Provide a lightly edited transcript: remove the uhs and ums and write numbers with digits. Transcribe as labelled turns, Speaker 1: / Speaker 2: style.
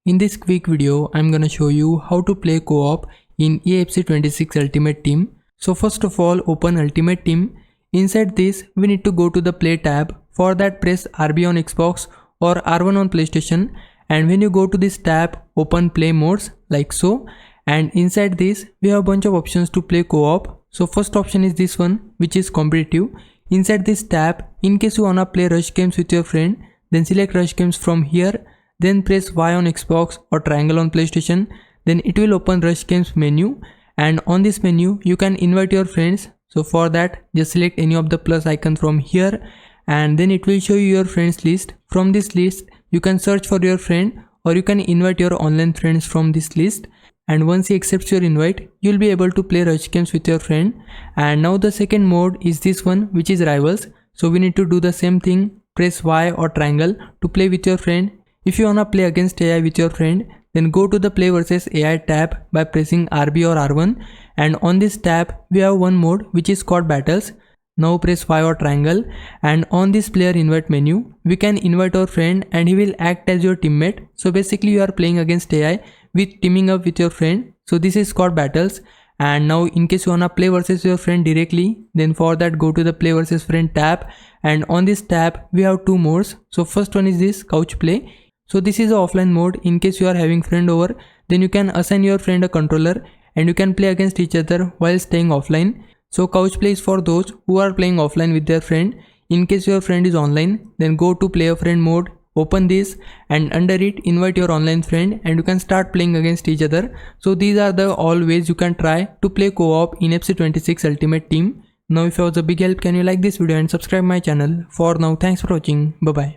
Speaker 1: in this quick video I'm gonna show you how to play co-op in EAFC 26 Ultimate Team. So first of all, open Ultimate Team. Inside this we need to go to the play tab. For that press RB on Xbox or R1 on PlayStation, and when you go to this tab, open play modes like so, and inside this we have a bunch of options to play co-op. So first option is this one, which is competitive. Inside this tab, in case you wanna play rush games with your friend, then select rush games from here, then press Y on Xbox or triangle on PlayStation, then it will open rush games menu, and on this menu you can invite your friends. So for that, just select any of the plus icon from here, and then it will show you your friends list. From this list you can search for your friend, or you can invite your online friends from this list, and once he accepts your invite, you'll be able to play rush games with your friend. And now the second mode is this one, which is rivals. So we need to do the same thing, press Y or triangle to play with your friend. If you wanna play against AI with your friend, then go to the play versus AI tab by pressing RB or R1, and on this tab we have one mode which is squad battles. Now press Y or triangle, and on this player invite menu we can invite our friend and he will act as your teammate. So basically you are playing against AI with teaming up with your friend. So this is squad battles. And now in case you wanna play versus your friend directly, then for that go to the play versus friend tab, and on this tab we have two modes. So first one is this couch play. So this is the offline mode. In case you are having friend over, then you can assign your friend a controller and you can play against each other while staying offline. So couch play is for those who are playing offline with their friend. In case your friend is online, then go to play a friend mode, open this, and under it invite your online friend and you can start playing against each other. So these are the all ways you can try to play co-op in EAFC 26 Ultimate Team. Now if it was a big help, can you like this video and subscribe my channel. For now, thanks for watching. Bye bye.